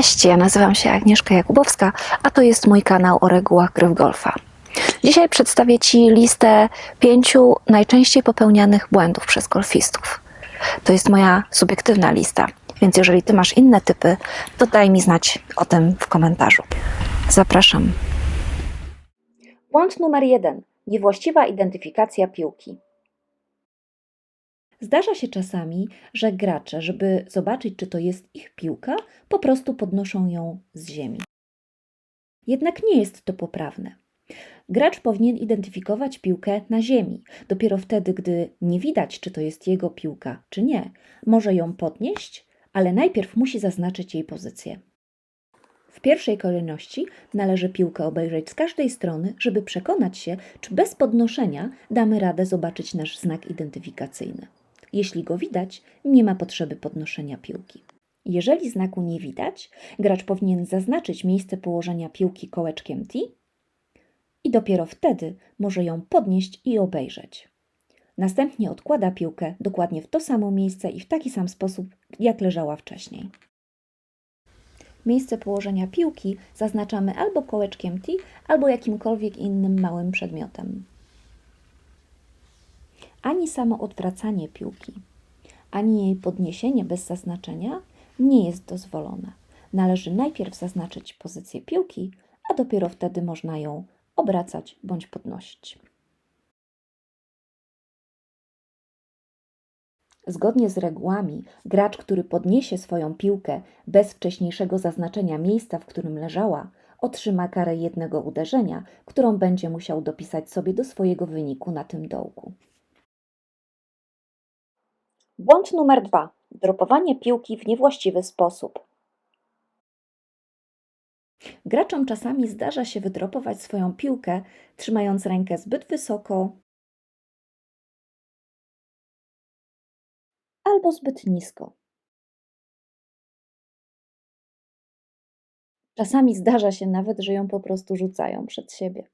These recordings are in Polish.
Cześć, ja nazywam się Agnieszka Jakubowska, a to jest mój kanał o regułach gry w golfa. Dzisiaj przedstawię Ci listę 5 najczęściej popełnianych błędów przez golfistów. To jest moja subiektywna lista, więc jeżeli Ty masz inne typy, to daj mi znać o tym w komentarzu. Zapraszam. Błąd numer 1. Niewłaściwa identyfikacja piłki. Zdarza się czasami, że gracze, żeby zobaczyć, czy to jest ich piłka, po prostu podnoszą ją z ziemi. Jednak nie jest to poprawne. Gracz powinien identyfikować piłkę na ziemi. Dopiero wtedy, gdy nie widać, czy to jest jego piłka, czy nie, może ją podnieść, ale najpierw musi zaznaczyć jej pozycję. W pierwszej kolejności należy piłkę obejrzeć z każdej strony, żeby przekonać się, czy bez podnoszenia damy radę zobaczyć nasz znak identyfikacyjny. Jeśli go widać, nie ma potrzeby podnoszenia piłki. Jeżeli znaku nie widać, gracz powinien zaznaczyć miejsce położenia piłki kołeczkiem T i dopiero wtedy może ją podnieść i obejrzeć. Następnie odkłada piłkę dokładnie w to samo miejsce i w taki sam sposób, jak leżała wcześniej. Miejsce położenia piłki zaznaczamy albo kołeczkiem T, albo jakimkolwiek innym małym przedmiotem. Ani samo odwracanie piłki, ani jej podniesienie bez zaznaczenia nie jest dozwolone. Należy najpierw zaznaczyć pozycję piłki, a dopiero wtedy można ją obracać bądź podnosić. Zgodnie z regułami, gracz, który podniesie swoją piłkę bez wcześniejszego zaznaczenia miejsca, w którym leżała, otrzyma karę jednego uderzenia, którą będzie musiał dopisać sobie do swojego wyniku na tym dołku. Błąd numer 2. Dropowanie piłki w niewłaściwy sposób. Graczom czasami zdarza się wydropować swoją piłkę, trzymając rękę zbyt wysoko albo zbyt nisko. Czasami zdarza się nawet, że ją po prostu rzucają przed siebie.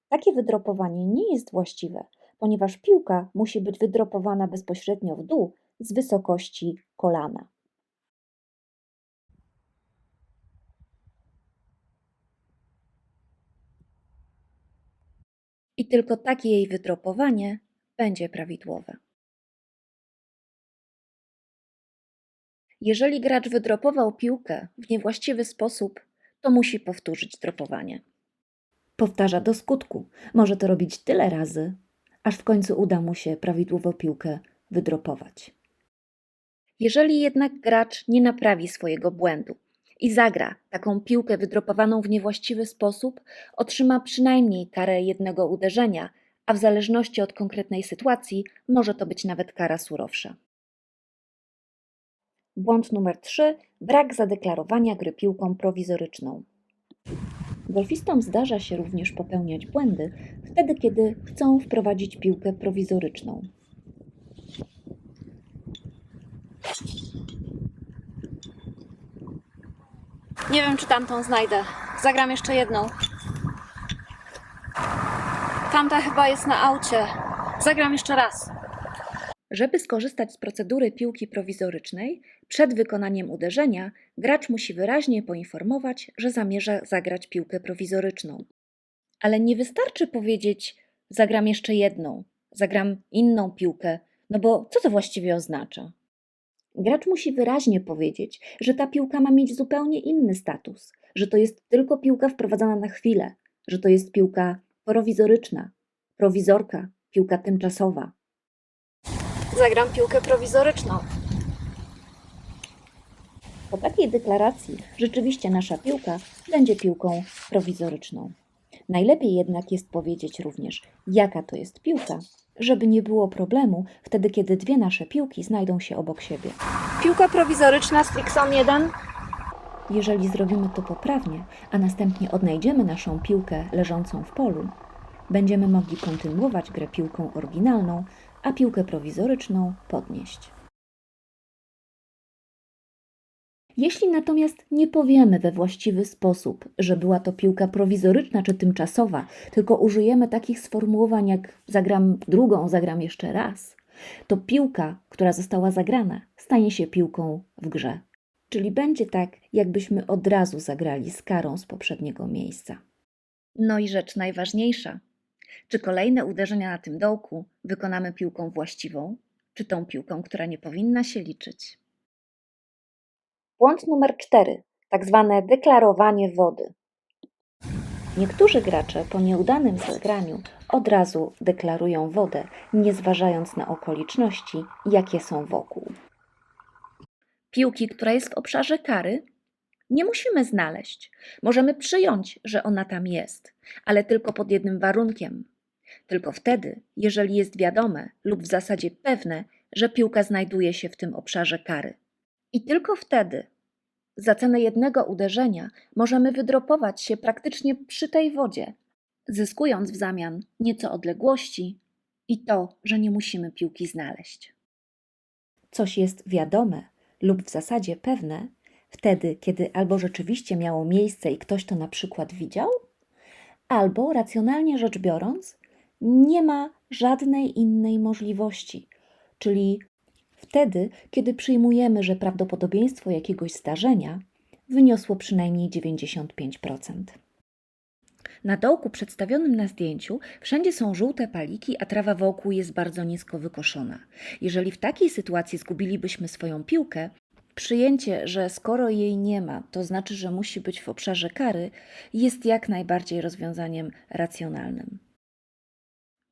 Takie wydropowanie nie jest właściwe, ponieważ piłka musi być wydropowana bezpośrednio w dół z wysokości kolana. I tylko takie jej wydropowanie będzie prawidłowe. Jeżeli gracz wydropował piłkę w niewłaściwy sposób, to musi powtórzyć dropowanie. Powtarza do skutku. Może to robić tyle razy, aż w końcu uda mu się prawidłowo piłkę wydropować. Jeżeli jednak gracz nie naprawi swojego błędu i zagra taką piłkę wydropowaną w niewłaściwy sposób, otrzyma przynajmniej karę jednego uderzenia, a w zależności od konkretnej sytuacji może to być nawet kara surowsza. Błąd numer 3. Brak zadeklarowania gry piłką prowizoryczną. Golfistom zdarza się również popełniać błędy wtedy, kiedy chcą wprowadzić piłkę prowizoryczną. Nie wiem, czy tamtą znajdę. Zagram jeszcze jedną. Tamta chyba jest na aucie. Zagram jeszcze raz. Żeby skorzystać z procedury piłki prowizorycznej, przed wykonaniem uderzenia gracz musi wyraźnie poinformować, że zamierza zagrać piłkę prowizoryczną. Ale nie wystarczy powiedzieć: zagram jeszcze jedną, zagram inną piłkę, no bo co to właściwie oznacza? Gracz musi wyraźnie powiedzieć, że ta piłka ma mieć zupełnie inny status, że to jest tylko piłka wprowadzana na chwilę, że to jest piłka prowizoryczna, prowizorka, piłka tymczasowa. Zagram piłkę prowizoryczną. Po takiej deklaracji rzeczywiście nasza piłka będzie piłką prowizoryczną. Najlepiej jednak jest powiedzieć również, jaka to jest piłka, żeby nie było problemu wtedy, kiedy dwie nasze piłki znajdą się obok siebie. Piłka prowizoryczna Strixon 1. Jeżeli zrobimy to poprawnie, a następnie odnajdziemy naszą piłkę leżącą w polu, będziemy mogli kontynuować grę piłką oryginalną, a piłkę prowizoryczną podnieść. Jeśli natomiast nie powiemy we właściwy sposób, że była to piłka prowizoryczna czy tymczasowa, tylko użyjemy takich sformułowań jak zagram drugą, zagram jeszcze raz, to piłka, która została zagrana, stanie się piłką w grze. Czyli będzie tak, jakbyśmy od razu zagrali z karą z poprzedniego miejsca. No i rzecz najważniejsza. Czy kolejne uderzenia na tym dołku wykonamy piłką właściwą, czy tą piłką, która nie powinna się liczyć? Błąd numer 4. Tak zwane deklarowanie wody. Niektórzy gracze po nieudanym zagraniu od razu deklarują wodę, nie zważając na okoliczności, jakie są wokół. Piłki, która jest w obszarze kary, nie musimy znaleźć. Możemy przyjąć, że ona tam jest, ale tylko pod jednym warunkiem. Tylko wtedy, jeżeli jest wiadome lub w zasadzie pewne, że piłka znajduje się w tym obszarze kary. I tylko wtedy, za cenę jednego uderzenia, możemy wydropować się praktycznie przy tej wodzie, zyskując w zamian nieco odległości i to, że nie musimy piłki znaleźć. Coś jest wiadome lub w zasadzie pewne wtedy, kiedy albo rzeczywiście miało miejsce i ktoś to na przykład widział, albo racjonalnie rzecz biorąc, nie ma żadnej innej możliwości, czyli wtedy, kiedy przyjmujemy, że prawdopodobieństwo jakiegoś zdarzenia wyniosło przynajmniej 95%. Na dołku przedstawionym na zdjęciu wszędzie są żółte paliki, a trawa wokół jest bardzo nisko wykoszona. Jeżeli w takiej sytuacji zgubilibyśmy swoją piłkę, przyjęcie, że skoro jej nie ma, to znaczy, że musi być w obszarze kary, jest jak najbardziej rozwiązaniem racjonalnym.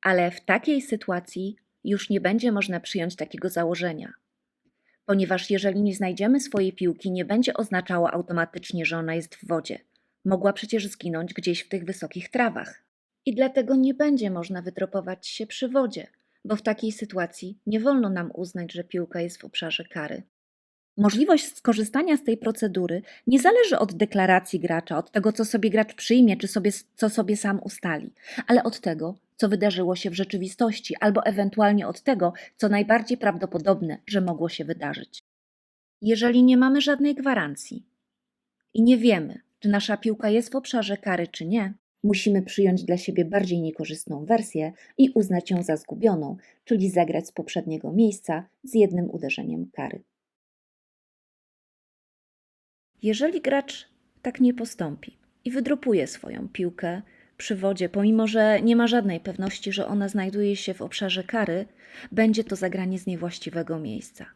Ale w takiej sytuacji już nie będzie można przyjąć takiego założenia, ponieważ jeżeli nie znajdziemy swojej piłki, nie będzie oznaczało automatycznie, że ona jest w wodzie. Mogła przecież zginąć gdzieś w tych wysokich trawach. I dlatego nie będzie można wydropować się przy wodzie, bo w takiej sytuacji nie wolno nam uznać, że piłka jest w obszarze kary. Możliwość skorzystania z tej procedury nie zależy od deklaracji gracza, od tego, co sobie gracz przyjmie, czy co sobie sam ustali, ale od tego, co wydarzyło się w rzeczywistości, albo ewentualnie od tego, co najbardziej prawdopodobne, że mogło się wydarzyć. Jeżeli nie mamy żadnej gwarancji i nie wiemy, czy nasza piłka jest w obszarze kary, czy nie, Musimy przyjąć dla siebie bardziej niekorzystną wersję i uznać ją za zgubioną, czyli zagrać z poprzedniego miejsca z jednym uderzeniem kary. jeżeli gracz tak nie postąpi i wydropuje swoją piłkę przy wodzie, pomimo że nie ma żadnej pewności, że ona znajduje się w obszarze kary, będzie to zagranie z niewłaściwego miejsca.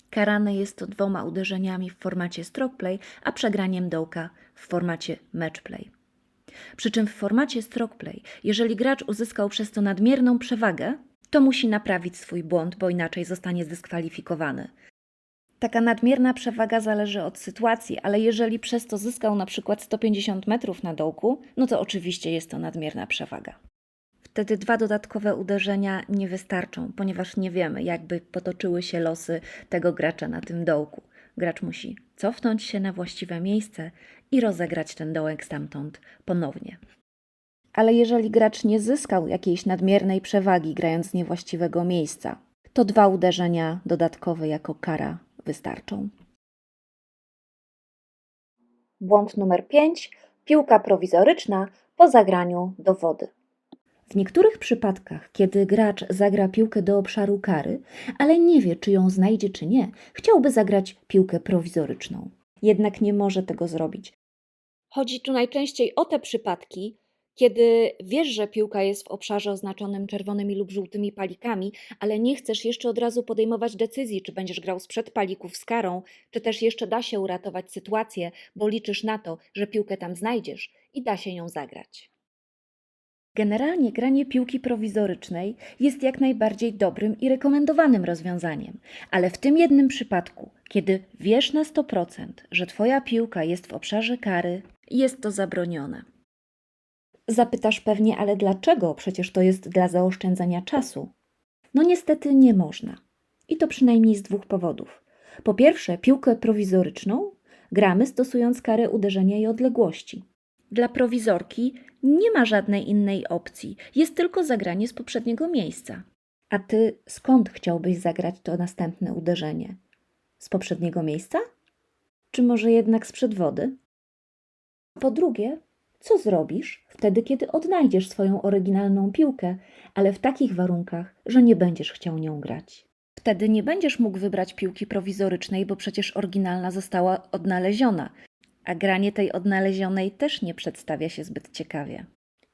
Karane jest to 2 uderzeniami w formacie stroke play, a przegraniem dołka w formacie match play. Przy czym w formacie stroke play, jeżeli gracz uzyskał przez to nadmierną przewagę, to musi naprawić swój błąd, bo inaczej zostanie zdyskwalifikowany. Taka nadmierna przewaga zależy od sytuacji, ale jeżeli przez to zyskał na przykład 150 metrów na dołku, no to oczywiście jest to nadmierna przewaga. Wtedy 2 dodatkowe uderzenia nie wystarczą, ponieważ nie wiemy, jakby potoczyły się losy tego gracza na tym dołku. Gracz musi cofnąć się na właściwe miejsce i rozegrać ten dołek stamtąd ponownie. Ale jeżeli gracz nie zyskał jakiejś nadmiernej przewagi grając z niewłaściwego miejsca, to 2 uderzenia dodatkowe jako kara wystarczą. Błąd numer 5. Piłka prowizoryczna po zagraniu do wody. W niektórych przypadkach, kiedy gracz zagra piłkę do obszaru kary, ale nie wie, czy ją znajdzie, czy nie, chciałby zagrać piłkę prowizoryczną. Jednak nie może tego zrobić. Chodzi tu najczęściej o te przypadki, kiedy wiesz, że piłka jest w obszarze oznaczonym czerwonymi lub żółtymi palikami, ale nie chcesz jeszcze od razu podejmować decyzji, czy będziesz grał sprzed palików z karą, czy też jeszcze da się uratować sytuację, bo liczysz na to, że piłkę tam znajdziesz i da się ją zagrać. Generalnie granie piłki prowizorycznej jest jak najbardziej dobrym i rekomendowanym rozwiązaniem, ale w tym jednym przypadku, kiedy wiesz na 100%, że Twoja piłka jest w obszarze kary, jest to zabronione. Zapytasz pewnie, ale dlaczego? Przecież to jest dla zaoszczędzania czasu. No niestety nie można. I to przynajmniej z 2 powodów. Po pierwsze, piłkę prowizoryczną gramy stosując karę uderzenia i odległości. Dla prowizorki nie ma żadnej innej opcji, jest tylko zagranie z poprzedniego miejsca. A ty skąd chciałbyś zagrać to następne uderzenie? Z poprzedniego miejsca? Czy może jednak sprzed wody? Po drugie, co zrobisz wtedy, kiedy odnajdziesz swoją oryginalną piłkę, ale w takich warunkach, że nie będziesz chciał nią grać? Wtedy nie będziesz mógł wybrać piłki prowizorycznej, bo przecież oryginalna została odnaleziona, a granie tej odnalezionej też nie przedstawia się zbyt ciekawie.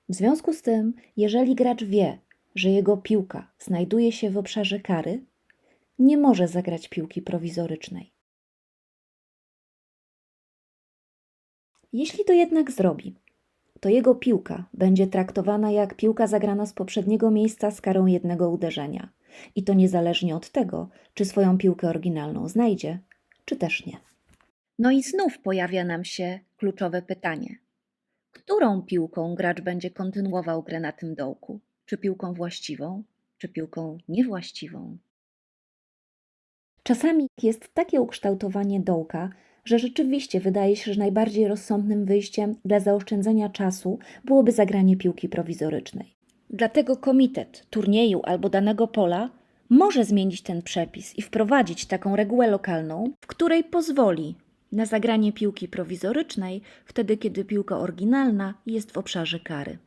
W związku z tym, jeżeli gracz wie, że jego piłka znajduje się w obszarze kary, nie może zagrać piłki prowizorycznej. Jeśli to jednak zrobi, to jego piłka będzie traktowana jak piłka zagrana z poprzedniego miejsca z karą jednego uderzenia. I to niezależnie od tego, czy swoją piłkę oryginalną znajdzie, czy też nie. No i znów pojawia nam się kluczowe pytanie. Którą piłką gracz będzie kontynuował grę na tym dołku? Czy piłką właściwą, czy piłką niewłaściwą? Czasami jest takie ukształtowanie dołka, że rzeczywiście wydaje się, że najbardziej rozsądnym wyjściem dla zaoszczędzenia czasu byłoby zagranie piłki prowizorycznej. Dlatego komitet turnieju albo danego pola może zmienić ten przepis i wprowadzić taką regułę lokalną, w której pozwoli na zagranie piłki prowizorycznej wtedy, kiedy piłka oryginalna jest w obszarze kary.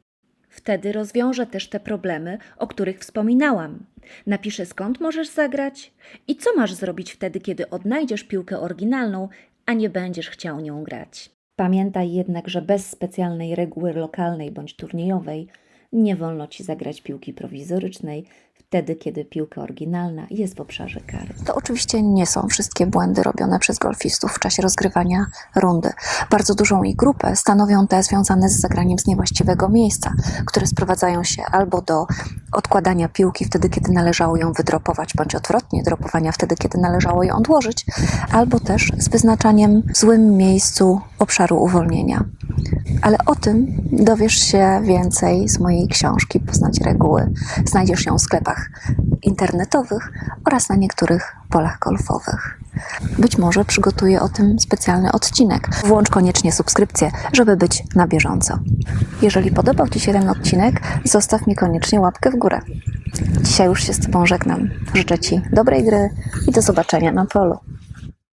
Wtedy rozwiąże też te problemy, o których wspominałam. Napisze, skąd możesz zagrać i co masz zrobić wtedy, kiedy odnajdziesz piłkę oryginalną, a nie będziesz chciał nią grać. Pamiętaj jednak, że bez specjalnej reguły lokalnej bądź turniejowej nie wolno Ci zagrać piłki prowizorycznej wtedy, kiedy piłka oryginalna jest w obszarze kary. To oczywiście nie są wszystkie błędy robione przez golfistów w czasie rozgrywania rundy. Bardzo dużą ich grupę stanowią te związane z zagraniem z niewłaściwego miejsca, które sprowadzają się albo do odkładania piłki wtedy, kiedy należało ją wydropować, bądź odwrotnie, dropowania wtedy, kiedy należało ją odłożyć, albo też z wyznaczaniem w złym miejscu obszaru uwolnienia. Ale o tym dowiesz się więcej z mojej książki Poznać reguły. Znajdziesz ją w sklepach internetowych oraz na niektórych polach golfowych. Być może przygotuję o tym specjalny odcinek. Włącz koniecznie subskrypcję, żeby być na bieżąco. Jeżeli podobał Ci się ten odcinek, zostaw mi koniecznie łapkę w górę. Dzisiaj już się z Tobą żegnam. Życzę Ci dobrej gry i do zobaczenia na polu.